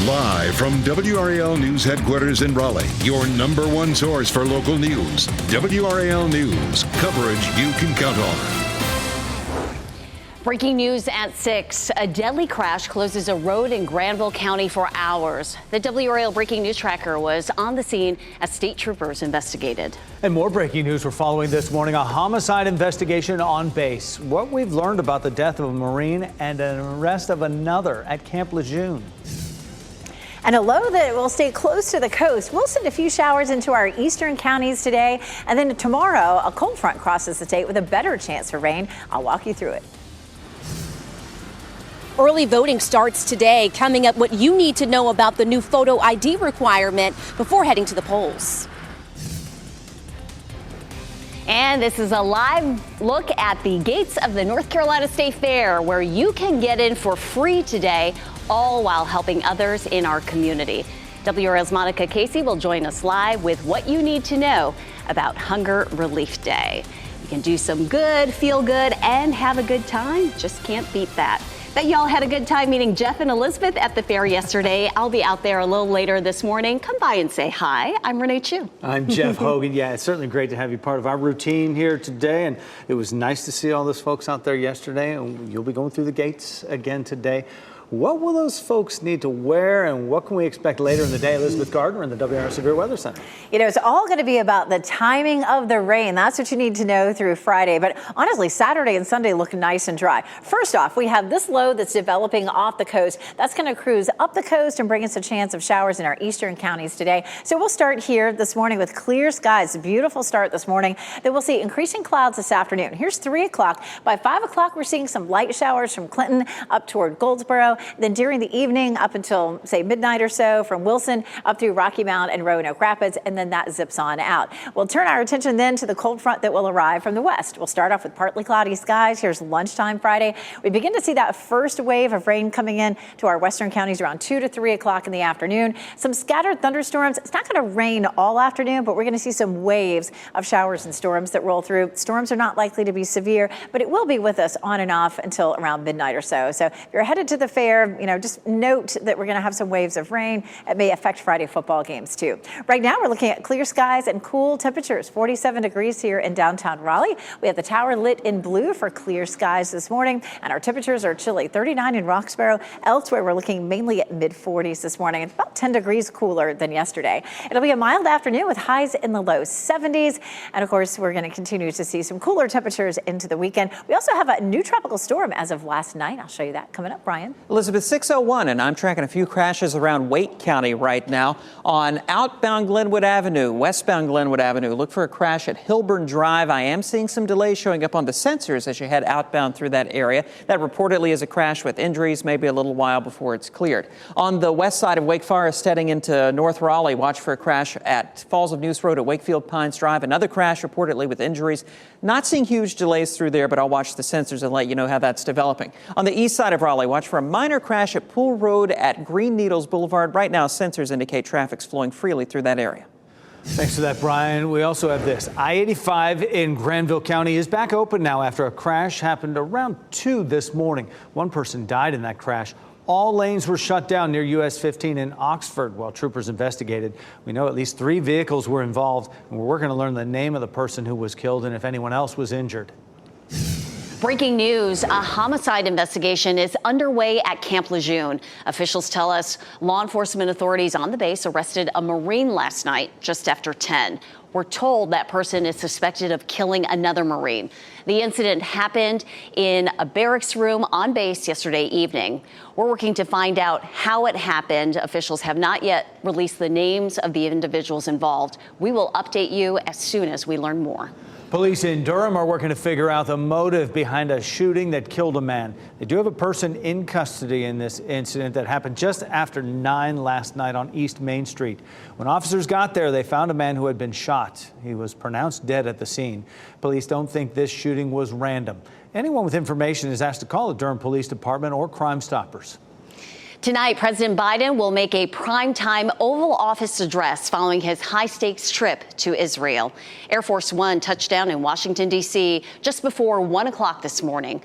Live from WRAL News Headquarters in Raleigh, your number one source for local news. WRAL News, coverage you can count on. Breaking news at 6. A deadly crash closes a road in Granville County for hours. The WRAL Breaking News Tracker was on the scene as state troopers investigated. And more breaking news we're following this morning, a homicide investigation on base. What we've learned about the death of a Marine and an arrest of another at Camp Lejeune. And a low that will stay close to the coast. We'll send a few showers into our eastern counties today. And then tomorrow, a cold front crosses the state with a better chance for rain. I'll walk you through it. Early voting starts today. Coming up, what you need to know about the new photo ID requirement before heading to the polls. And this is a live look at the gates of the North Carolina State Fair, where you can get in for free today, all while helping others in our community. WRAL's Monica Casey will join us live with what you need to know about Hunger Relief Day. You can do some good, feel good, and have a good time. Just can't beat that. Bet y'all had a good time meeting Jeff and Elizabeth at the fair yesterday. I'll be out there a little later this morning. Come by and say hi. I'm Renee Chu. I'm Jeff Hogan. Yeah, it's certainly great to have you part of our routine here today. And it was nice to see all those folks out there yesterday. And you'll be going through the gates again today. What will those folks need to wear, and what can we expect later in the day? Elizabeth Gardner in the WRAL Severe Weather Center. You know, it's all going to be about the timing of the rain. That's what you need to know through Friday. But honestly, Saturday and Sunday look nice and dry. First off, we have this low that's developing off the coast. That's going to cruise up the coast and bring us a chance of showers in our eastern counties today. So we'll start here this morning with clear skies. A beautiful start this morning. Then we'll see increasing clouds this afternoon. Here's 3 o'clock. By 5 o'clock, we're seeing some light showers from Clinton up toward Goldsboro. Then during the evening up until, say, midnight or so from Wilson up through Rocky Mount and Roanoke Rapids, and then that zips on out. We'll turn our attention then to the cold front that will arrive from the west. We'll start off with partly cloudy skies. Here's lunchtime Friday. We begin to see that first wave of rain coming in to our western counties around 2 to 3 o'clock in the afternoon. Some scattered thunderstorms. It's not going to rain all afternoon, but we're going to see some waves of showers and storms that roll through. Storms are not likely to be severe, but it will be with us on and off until around midnight or so. So if you're headed to the fair, just note that we're going to have some waves of rain. It may affect Friday football games too. Right now, we're looking at clear skies and cool temperatures. 47 degrees here in downtown Raleigh. We have the tower lit in blue for clear skies this morning, and our temperatures are chilly. 39 in Roxborough. Elsewhere, we're looking mainly at mid-40s this morning. It's about 10 degrees cooler than yesterday. It'll be a mild afternoon with highs in the low 70s. And of course, we're going to continue to see some cooler temperatures into the weekend. We also have a new tropical storm as of last night. I'll show you that coming up, Brian. Elizabeth, 6:01, and I'm tracking a few crashes around Wake County right now on outbound Glenwood Avenue, westbound Glenwood Avenue. Look for a crash at Hilburn Drive. I am seeing some delays showing up on the sensors as you head outbound through that area. That reportedly is a crash with injuries, maybe a little while before it's cleared. On the west side of Wake Forest, heading into North Raleigh, watch for a crash at Falls of Neuse Road at Wakefield Pines Drive. Another crash reportedly with injuries. Not seeing huge delays through there, but I'll watch the sensors and let you know how that's developing. On the east side of Raleigh, watch for a minor crash at Pool Road at Green Needles Boulevard. Right now, sensors indicate traffic's flowing freely through that area. Thanks for that, Brian. We also have this. I-85 in Granville County is back open now after a crash happened around 2 this morning. One person died in that crash. All lanes were shut down near US 15 in Oxford while troopers investigated. We know at least 3 vehicles were involved, and we're working to learn the name of the person who was killed and if anyone else was injured. Breaking news, a homicide investigation is underway at Camp Lejeune. Officials tell us law enforcement authorities on the base arrested a Marine last night just after 10. We're told that person is suspected of killing another Marine. The incident happened in a barracks room on base yesterday evening. We're working to find out how it happened. Officials have not yet released the names of the individuals involved. We will update you as soon as we learn more. Police in Durham are working to figure out the motive behind a shooting that killed a man. They do have a person in custody in this incident that happened just after 9 last night on East Main Street. When officers got there, they found a man who had been shot. He was pronounced dead at the scene. Police don't think this shooting was random. Anyone with information is asked to call the Durham Police Department or Crime Stoppers. Tonight, President Biden will make a primetime Oval Office address following his high-stakes trip to Israel. Air Force One touched down in Washington, D.C. just before 1 o'clock this morning.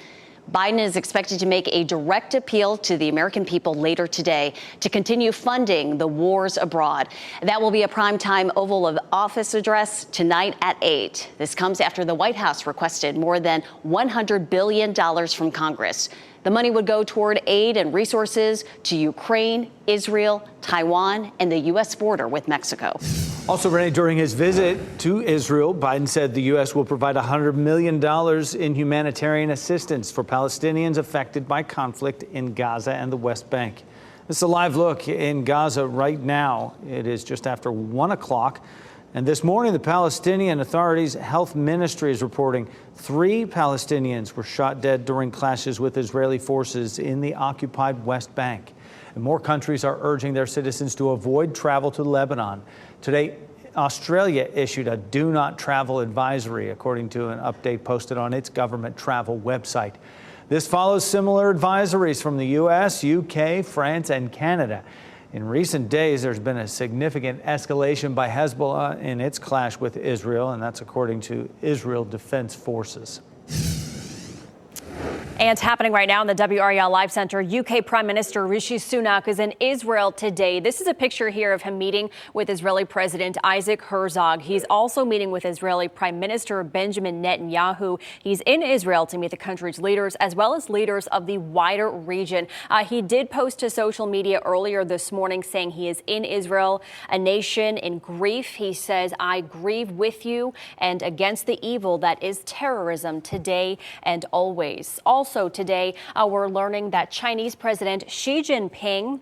Biden is expected to make a direct appeal to the American people later today to continue funding the wars abroad. That will be a primetime Oval Office address tonight at 8. This comes after the White House requested more than $100 billion from Congress. The money would go toward aid and resources to Ukraine, Israel, Taiwan, and the U.S. border with Mexico. Also, Renee, during his visit to Israel, Biden said the U.S. will provide $100 million in humanitarian assistance for Palestinians affected by conflict in Gaza and the West Bank. This is a live look in Gaza right now. It is just after 1 o'clock. And this morning, the Palestinian Authority's health ministry is reporting 3 Palestinians were shot dead during clashes with Israeli forces in the occupied West Bank. And more countries are urging their citizens to avoid travel to Lebanon. Today, Australia issued a do not travel advisory, according to an update posted on its government travel website. This follows similar advisories from the U.S., U.K., France, and Canada. In recent days, there's been a significant escalation by Hezbollah in its clash with Israel, and that's according to Israel Defense Forces. And happening right now in the WRAL Live Center, UK Prime Minister Rishi Sunak is in Israel today. This is a picture here of him meeting with Israeli President Isaac Herzog. He's also meeting with Israeli Prime Minister Benjamin Netanyahu. He's in Israel to meet the country's leaders as well as leaders of the wider region. He did post to social media earlier this morning saying he is in Israel, a nation in grief. He says, "I grieve with you and against the evil that is terrorism today and always." Also today, we're learning that Chinese President Xi Jinping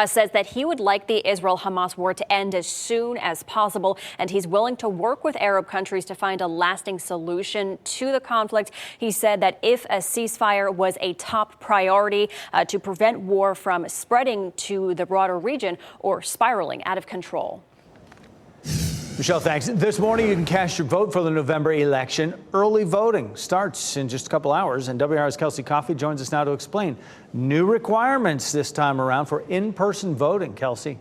says that he would like the Israel-Hamas war to end as soon as possible, and he's willing to work with Arab countries to find a lasting solution to the conflict. He said that if a ceasefire was a top priority to prevent war from spreading to the broader region or spiraling out of control. Michelle, thanks. This morning, you can cast your vote for the November election. Early voting starts in just a couple hours, and WR's Kelsey Coffey joins us now to explain new requirements this time around for in-person voting. Kelsey.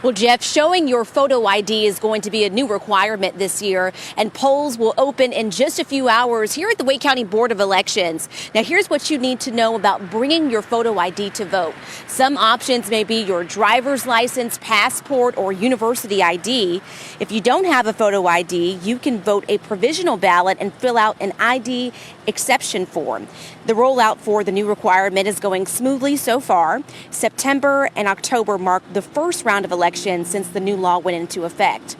Well, Jeff, showing your photo ID is going to be a new requirement this year, and polls will open in just a few hours here at the Wake County Board of Elections. Now, here's what you need to know about bringing your photo ID to vote. Some options may be your driver's license, passport, or university ID. If you don't have a photo ID, you can vote a provisional ballot and fill out an ID exception form. The rollout for the new requirement is going smoothly so far. September and October mark the first round of elections since the new law went into effect.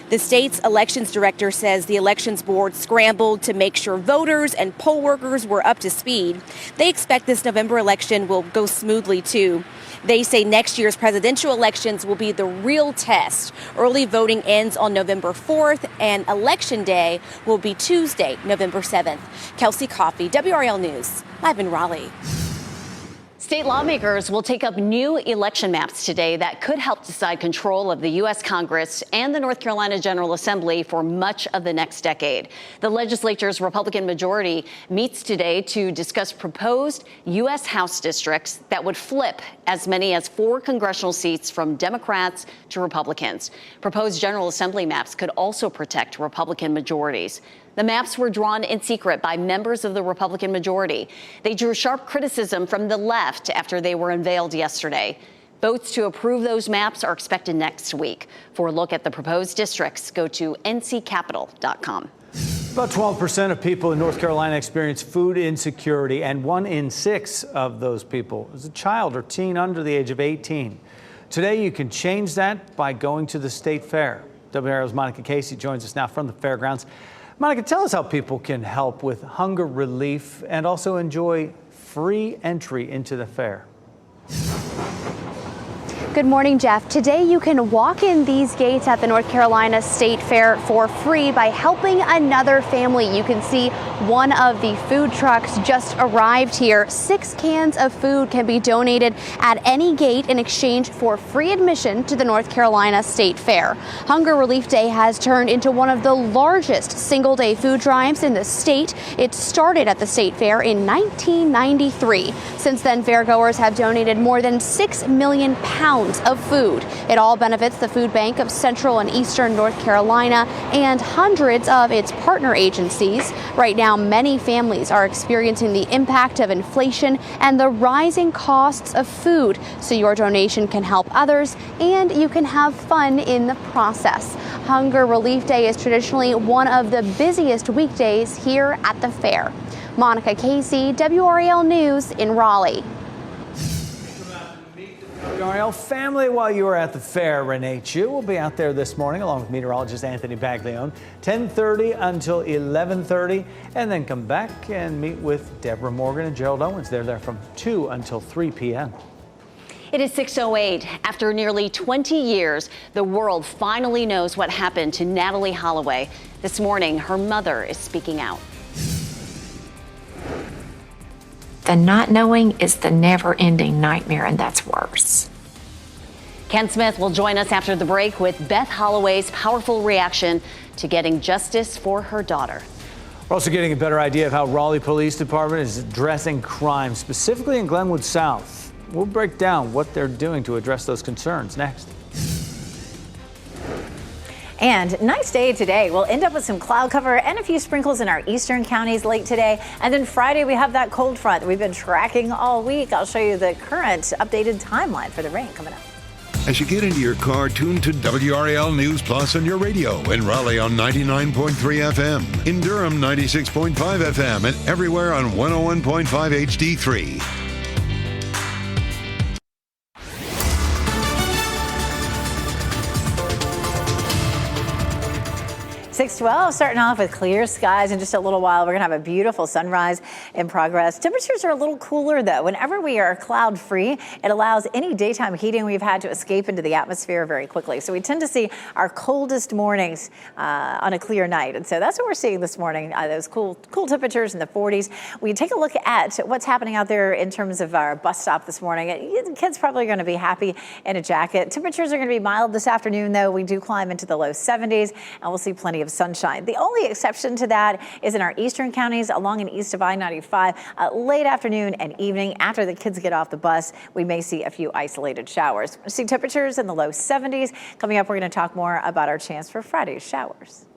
The state's elections director says the elections board scrambled to make sure voters and poll workers were up to speed. They expect this November election will go smoothly, too. They say next year's presidential elections will be the real test. Early voting ends on November 4th, and Election Day will be Tuesday, November 7th. Kelsey Coffey, WRAL News, live in Raleigh. State lawmakers will take up new election maps today that could help decide control of the U.S. Congress and the North Carolina General Assembly for much of the next decade. The legislature's Republican majority meets today to discuss proposed U.S. House districts that would flip as many as 4 congressional seats from Democrats to Republicans. Proposed General Assembly maps could also protect Republican majorities. The maps were drawn in secret by members of the Republican majority. They drew sharp criticism from the left after they were unveiled yesterday. Votes to approve those maps are expected next week. For a look at the proposed districts, go to nccapital.com. About 12% of people in North Carolina experience food insecurity, and 1 in 6 of those people is a child or teen under the age of 18. Today, you can change that by going to the state fair. WRAL's Monica Casey joins us now from the fairgrounds. Monica, tell us how people can help with hunger relief and also enjoy free entry into the fair. Good morning, Jeff. Today you can walk in these gates at the North Carolina State Fair for free by helping another family. You can see one of the food trucks just arrived here. 6 cans of food can be donated at any gate in exchange for free admission to the North Carolina State Fair. Hunger Relief Day has turned into one of the largest single-day food drives in the state. It started at the State Fair in 1993. Since then, fairgoers have donated more than 6 million pounds of food. It all benefits the Food Bank of Central and Eastern North Carolina and hundreds of its partner agencies. Right now, now, many families are experiencing the impact of inflation and the rising costs of food. So your donation can help others and you can have fun in the process. Hunger Relief Day is traditionally one of the busiest weekdays here at the fair. Monica Casey, WRAL News in Raleigh. WRAL family while you are at the fair. Renee Chu will be out there this morning along with meteorologist Anthony Baglione, 10:30 until 11:30, and then come back and meet with Deborah Morgan and Gerald Owens. They're there from 2 until 3 p.m. It is 6:08. After nearly 20 years, the world finally knows what happened to Natalie Holloway. This morning, her mother is speaking out. The not knowing is the never-ending nightmare, and that's worse. Ken Smith will join us after the break with Beth Holloway's powerful reaction to getting justice for her daughter. We're also getting a better idea of how Raleigh Police Department is addressing crime, specifically in Glenwood South. We'll break down what they're doing to address those concerns next. And nice day today. We'll end up with some cloud cover and a few sprinkles in our eastern counties late today. And then Friday, we have that cold front that we've been tracking all week. I'll show you the current updated timeline for the rain coming up. As you get into your car, tune to WRAL News Plus on your radio. In Raleigh on 99.3 FM. In Durham, 96.5 FM. And everywhere on 101.5 HD3. 6:12, starting off with clear skies in just a little while. We're going to have a beautiful sunrise in progress. Temperatures are a little cooler, though. Whenever we are cloud free, it allows any daytime heating we've had to escape into the atmosphere very quickly. So we tend to see our coldest mornings on a clear night. And so that's what we're seeing this morning, those cool temperatures in the 40s. We take a look at what's happening out there in terms of our bus stop this morning. The kids probably going to be happy in a jacket. Temperatures are going to be mild this afternoon, though. We do climb into the low 70s, and we'll see plenty of sunshine. The only exception to that is in our eastern counties along and east of I-95. Late afternoon and evening, after the kids get off the bus, we may see a few isolated showers. See temperatures in the low 70s. Coming up, we're going to talk more about our chance for Friday's showers.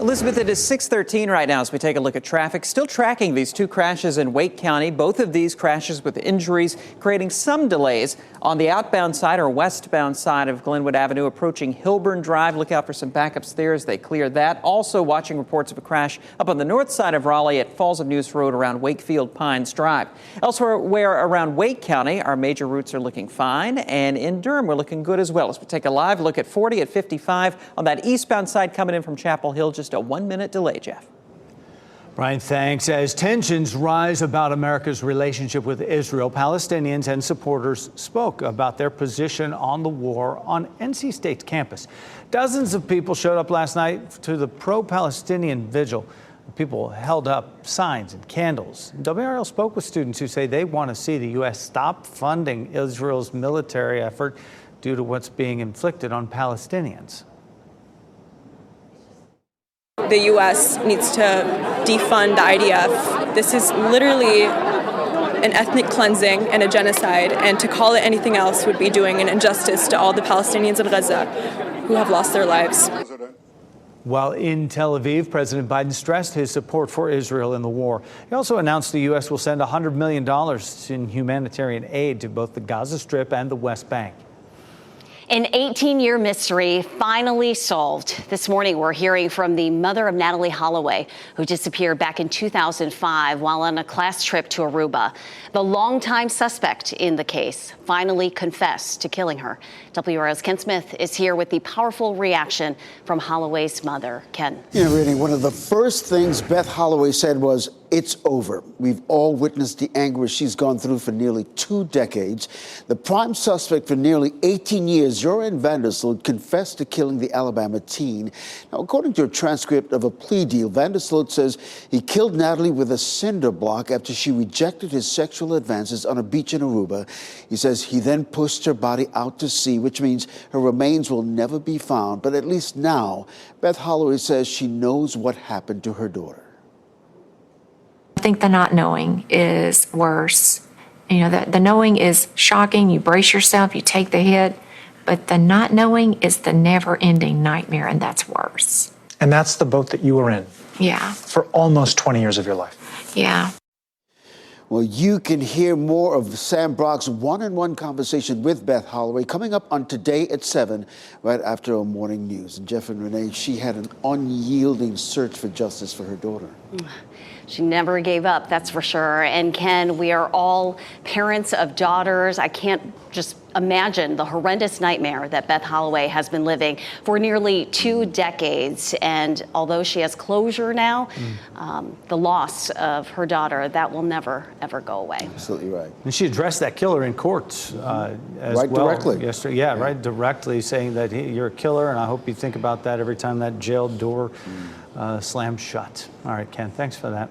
Elizabeth, it is 6:13 right now as we take a look at traffic. Still tracking these two crashes in Wake County. Both of these crashes with injuries, creating some delays on the outbound side or westbound side of Glenwood Avenue approaching Hilburn Drive. Look out for some backups there as they clear that. Also watching reports of a crash up on the north side of Raleigh at Falls of Neuse Road around Wakefield Pines Drive. Elsewhere around Wake County, our major routes are looking fine. And in Durham, we're looking good as well as we take a live look at 40 at 55 on that eastbound side coming in from Chapel Hill. Just a 1-minute delay, Jeff. Brian, thanks. As tensions rise about America's relationship with Israel, Palestinians and supporters spoke about their position on the war on NC State's campus. Dozens of people showed up last night to the pro-Palestinian vigil. People held up signs and candles. WRAL spoke with students who say they want to see the U.S. stop funding Israel's military effort due to what's being inflicted on Palestinians. The U.S. needs to defund the IDF. This is literally an ethnic cleansing and a genocide, and to call it anything else would be doing an injustice to all the Palestinians in Gaza who have lost their lives. While in Tel Aviv, President Biden stressed his support for Israel in the war. He also announced the U.S. will send $100 million in humanitarian aid to both the Gaza Strip and the West Bank. An 18-year mystery finally solved. This morning, we're hearing from the mother of Natalie Holloway, who disappeared back in 2005 while on a class trip to Aruba. The longtime suspect in the case finally confessed to killing her. WRAL's Ken Smith is here with the powerful reaction from Holloway's mother. Ken. You know, Renee, one of the first things Beth Holloway said was, "It's over." We've all witnessed the anguish she's gone through for nearly 2 decades. The prime suspect for nearly 18 years, Joran Vandersloot, confessed to killing the Alabama teen. Now, according to a transcript of a plea deal, Vandersloot says he killed Natalie with a cinder block after she rejected his sexual advances on a beach in Aruba. He says he then pushed her body out to sea, which means her remains will never be found. But at least now, Beth Holloway says she knows what happened to her daughter. I think the not knowing is worse. You know, the knowing is shocking. You brace yourself, you take the hit, but the not knowing is the never-ending nightmare, and that's worse. And that's the boat that you were in. Yeah. For almost 20 years of your life. Yeah. Well, you can hear more of Sam Brock's one-on-one conversation with Beth Holloway coming up on Today at 7, right after our morning news. And Jeff and Renee, she had an unyielding search for justice for her daughter. She never gave up, that's for sure. And Ken, we are all parents of daughters. I can't just imagine the horrendous nightmare that Beth Holloway has been living for nearly 2 decades. And although she has closure now, the loss of her daughter, that will never, ever go away. Absolutely right. And she addressed that killer in court as right well. Directly. Yesterday. Yeah, right directly, saying that you're a killer, and I hope you think about that every time that jail door slams shut. All right, Ken, thanks for that.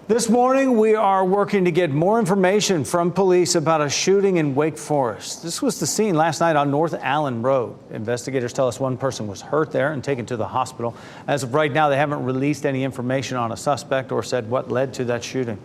This morning, we are working to get more information from police about a shooting in Wake Forest. This was the scene last night on North Allen Road. Investigators tell us one person was hurt there and taken to the hospital. As of right now, they haven't released any information on a suspect or said what led to that shooting.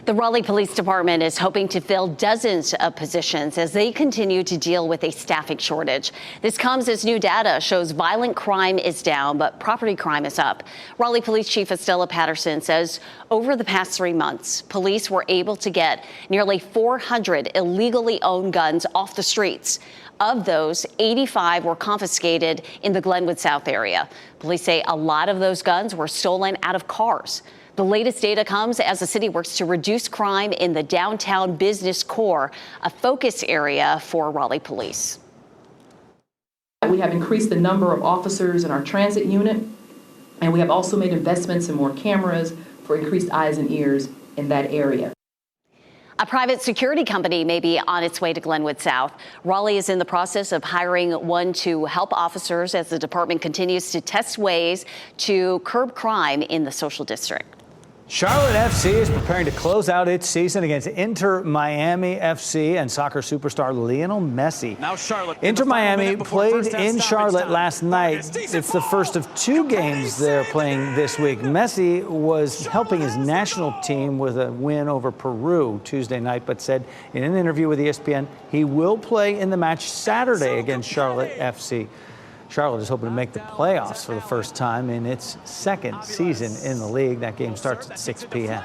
The Raleigh Police Department is hoping to fill dozens of positions as they continue to deal with a staffing shortage. This comes as new data shows violent crime is down, but property crime is up. Raleigh Police Chief Estella Patterson says over the past 3 months, police were able to get nearly 400 illegally owned guns off the streets. Of those, 85 were confiscated in the Glenwood South area. Police say a lot of those guns were stolen out of cars. The latest data comes as the city works to reduce crime in the downtown business core, a focus area for Raleigh Police. We have increased the number of officers in our transit unit, and we have also made investments in more cameras for increased eyes and ears in that area. A private security company may be on its way to Glenwood South. Raleigh is in the process of hiring one to help officers as the department continues to test ways to curb crime in the social district. Charlotte FC is preparing to close out its season against Inter Miami FC and soccer superstar Lionel Messi. Now Charlotte. Inter Miami played in Charlotte last night. It's the first of 2 games they're playing this week. Messi was helping his national team with a win over Peru Tuesday night, but said in an interview with ESPN he will play in the match Saturday against Charlotte FC. Charlotte is hoping to make the playoffs for the first time in its 2nd season in the league. That game starts at 6 p.m.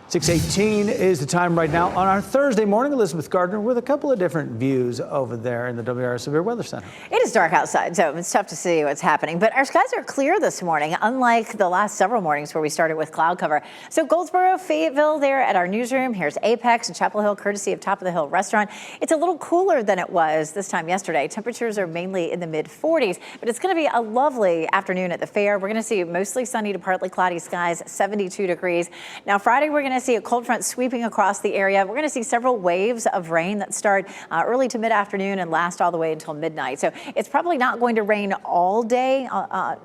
6:18 is the time right now on our Thursday morning. Elizabeth Gardner with a couple of different views over there in the WRAL Severe Weather Center. It is dark outside, so it's tough to see what's happening. But our skies are clear this morning, unlike the last several mornings where we started with cloud cover. So Goldsboro, Fayetteville there at our newsroom. Here's Apex and Chapel Hill, courtesy of Top of the Hill Restaurant. It's a little cooler than it was this time yesterday. Temperatures are mainly in the mid-40s, but it's going to be a lovely afternoon at the fair. We're going to see mostly sunny to partly cloudy skies, 72 degrees. Now Friday, we're going to see a cold front sweeping across the area. We're going to see several waves of rain that start early to mid-afternoon and last all the way until midnight. So it's probably not going to rain all day,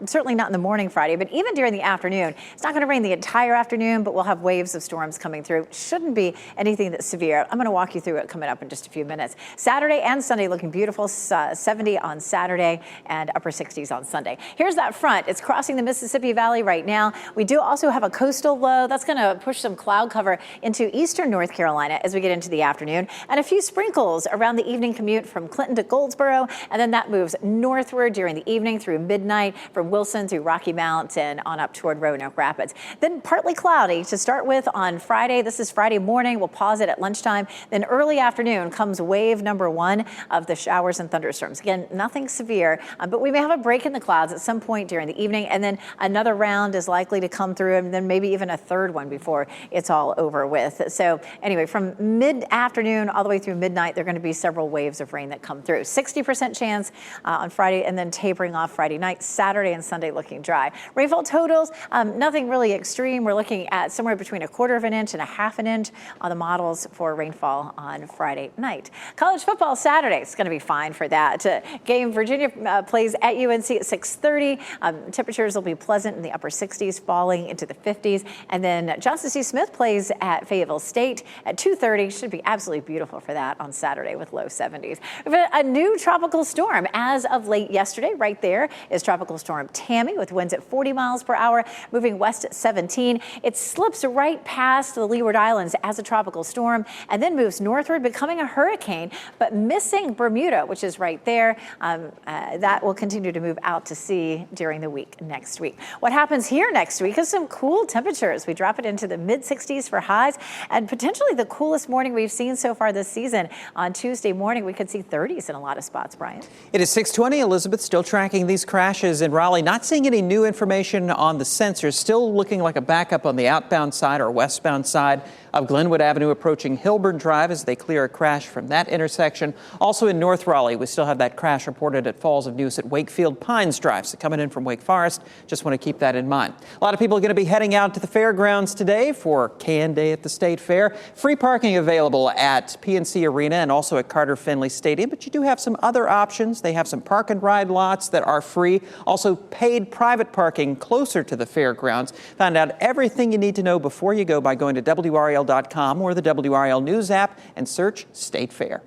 certainly not in the morning Friday, but even during the afternoon. It's not going to rain the entire afternoon, but we'll have waves of storms coming through. Shouldn't be anything that's severe. I'm going to walk you through it coming up in just a few minutes. Saturday and Sunday looking beautiful, 70 on Saturday and upper 60s on Sunday. Here's that front. It's crossing the Mississippi Valley right now. We do also have a coastal low. That's going to push some cloud cover into eastern North Carolina as we get into the afternoon, and a few sprinkles around the evening commute from Clinton to Goldsboro, and then that moves northward during the evening through midnight from Wilson through Rocky Mount and on up toward Roanoke Rapids. Then partly cloudy to start with on Friday. This is Friday morning. We'll pause it at lunchtime. Then early afternoon comes wave number 1 of the showers and thunderstorms. Again, nothing severe, but we may have a break in the clouds at some point during the evening, and then another round is likely to come through, and then maybe even a third one before it's all over with. So anyway, from mid-afternoon all the way through midnight, there are going to be several waves of rain that come through. 60% chance on Friday, and then tapering off Friday night. Saturday and Sunday looking dry. Rainfall totals, nothing really extreme. We're looking at somewhere between 1/4 inch and 1/2 inch on the models for rainfall on Friday night. College football Saturday, it's going to be fine for that. Game Virginia plays at UNC at 6:30. Temperatures will be pleasant in the upper 60s, falling into the 50s. And then Johnson C. Smith plays plays at Fayetteville State at 2:30. Should be absolutely beautiful for that on Saturday with low 70s. We've got a new tropical storm as of late yesterday. Right there is Tropical Storm Tammy with winds at 40 miles per hour, moving west at 17. It slips right past the Leeward Islands as a tropical storm and then moves northward, becoming a hurricane, but missing Bermuda, which is right there. That will continue to move out to sea during the week next week. What happens here next week is some cool temperatures. We drop it into the mid-60s for highs and potentially the coolest morning we've seen so far this season. On Tuesday morning, we could see 30s in a lot of spots, Brian. It is 6:20. Elizabeth, still tracking these crashes in Raleigh. Not seeing any new information on the sensors. Still looking like a backup on the outbound side or westbound side of Glenwood Avenue approaching Hilburn Drive as they clear a crash from that intersection. Also in North Raleigh, we still have that crash reported at Falls of Neuse at Wakefield Pines Drive. So coming in from Wake Forest, just want to keep that in mind. A lot of people are going to be heading out to the fairgrounds today for Can Day at the State Fair. Free parking available at PNC Arena and also at Carter Finley Stadium, but you do have some other options. They have some park and ride lots that are free. Also paid private parking closer to the fairgrounds. Find out everything you need to know before you go by going to WRAL.com or the WRAL News app and search State Fair.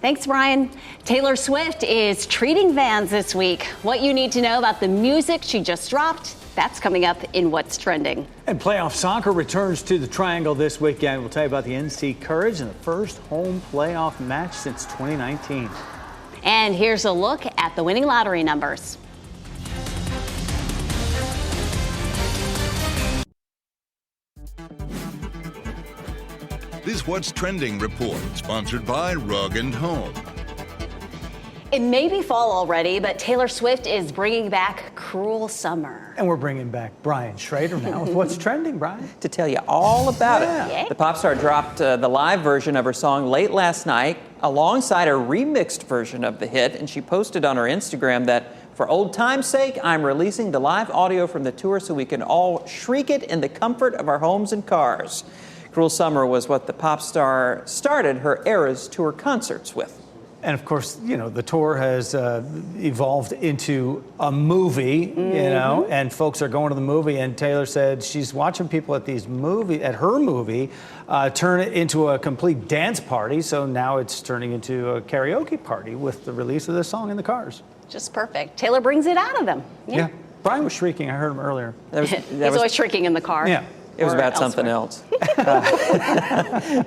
Thanks, Brian. Taylor Swift is treating fans this week. What you need to know about the music she just dropped, that's coming up in What's Trending. And playoff soccer returns to the Triangle this weekend. We'll tell you about the NC Courage and the first home playoff match since 2019. And here's a look at the winning lottery numbers. This What's Trending report, sponsored by Rug & Home. It may be fall already, but Taylor Swift is bringing back Cruel Summer. And we're bringing back Brian Schrader now with What's Trending, Brian. To tell you all about it. Yeah. The pop star dropped the live version of her song late last night alongside a remixed version of the hit, and she posted on her Instagram that, for old time's sake, I'm releasing the live audio from the tour so we can all shriek it in the comfort of our homes and cars. Cruel Summer was what the pop star started her Eras Tour concerts with. And of course, you know, the tour has evolved into a movie, you know, and folks are going to the movie. And Taylor said she's watching people at her movie, turn it into a complete dance party. So now it's turning into a karaoke party with the release of this song in the cars. Just perfect. Taylor brings it out of them. Yeah. Brian was shrieking. I heard him earlier. He's always shrieking in the car. Yeah. It was about something else.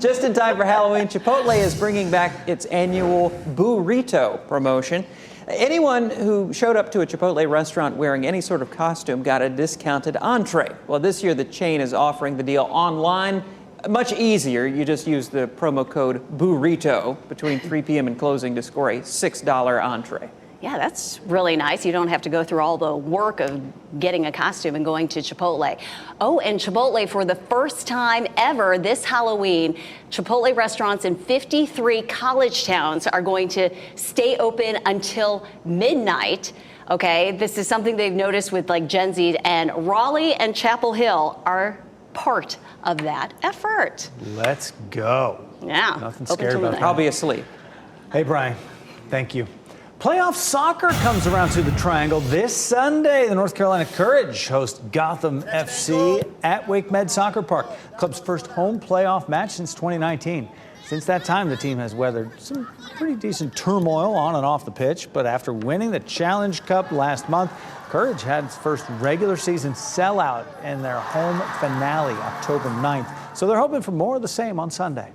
Just in time for Halloween, Chipotle is bringing back its annual burrito promotion. Anyone who showed up to a Chipotle restaurant wearing any sort of costume got a discounted entree. Well, this year the chain is offering the deal online. Much easier. You just use the promo code burrito between 3 p.m. and closing to score a $6 entree. Yeah, that's really nice. You don't have to go through all the work of getting a costume and going to Chipotle. Oh, and Chipotle, for the first time ever this Halloween, Chipotle restaurants in 53 college towns are going to stay open until midnight. Okay, this is something they've noticed with like Gen Z, and Raleigh and Chapel Hill are part of that effort. Let's go. Yeah. Nothing scary about that. I'll be asleep. Hey, Brian, thank you. Playoff soccer comes around to the Triangle this Sunday. The North Carolina Courage host Gotham FC at Wake Med Soccer Park. The club's first home playoff match since 2019. Since that time, the team has weathered some pretty decent turmoil on and off the pitch. But after winning the Challenge Cup last month, Courage had its first regular season sellout in their home finale October 9th. So they're hoping for more of the same on Sunday.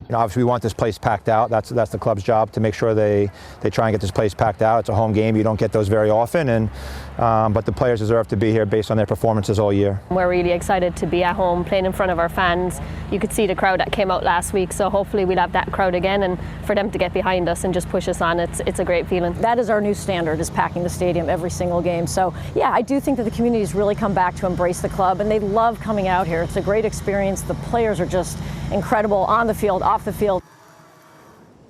You know, obviously, we want this place packed out. That's the club's job, to make sure they try and get this place packed out. It's a home game. You don't get those very often, but the players deserve to be here based on their performances all year. We're really excited to be at home, playing in front of our fans. You could see the crowd that came out last week, so hopefully we'll have that crowd again, and for them to get behind us and just push us on, it's a great feeling. That is our new standard, is packing the stadium every single game. So, yeah, I do think that the community's really come back to embrace the club, and they love coming out here. It's a great experience. The players are just incredible on the field, off the field.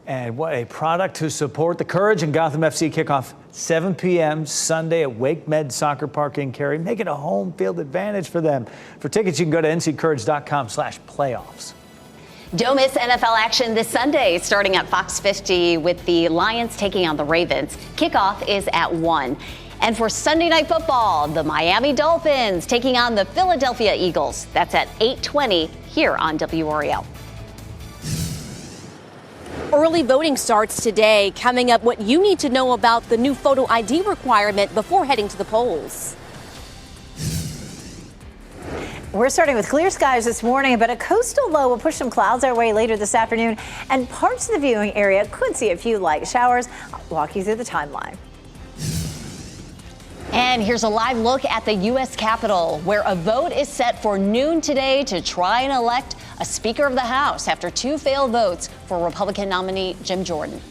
And what a product to support the Courage and Gotham FC kickoff 7 p.m. Sunday at Wake Med Soccer Park in Cary. Make it a home field advantage for them. For tickets, you can go to nccourage.com/playoffs. Don't miss NFL action this Sunday, starting at Fox 50 with the Lions taking on the Ravens. Kickoff is at 1. And for Sunday Night Football, the Miami Dolphins taking on the Philadelphia Eagles. That's at 8:20 here on WRAL. Early voting starts today. Coming up, what you need to know about the new photo ID requirement before heading to the polls. We're starting with clear skies this morning, but a coastal low will push some clouds our way later this afternoon, and parts of the viewing area could see a few light showers. I'll walk you through the timeline. And here's a live look at the U.S. Capitol, where a vote is set for noon today to try and elect a Speaker of the House after two failed votes for Republican nominee Jim Jordan.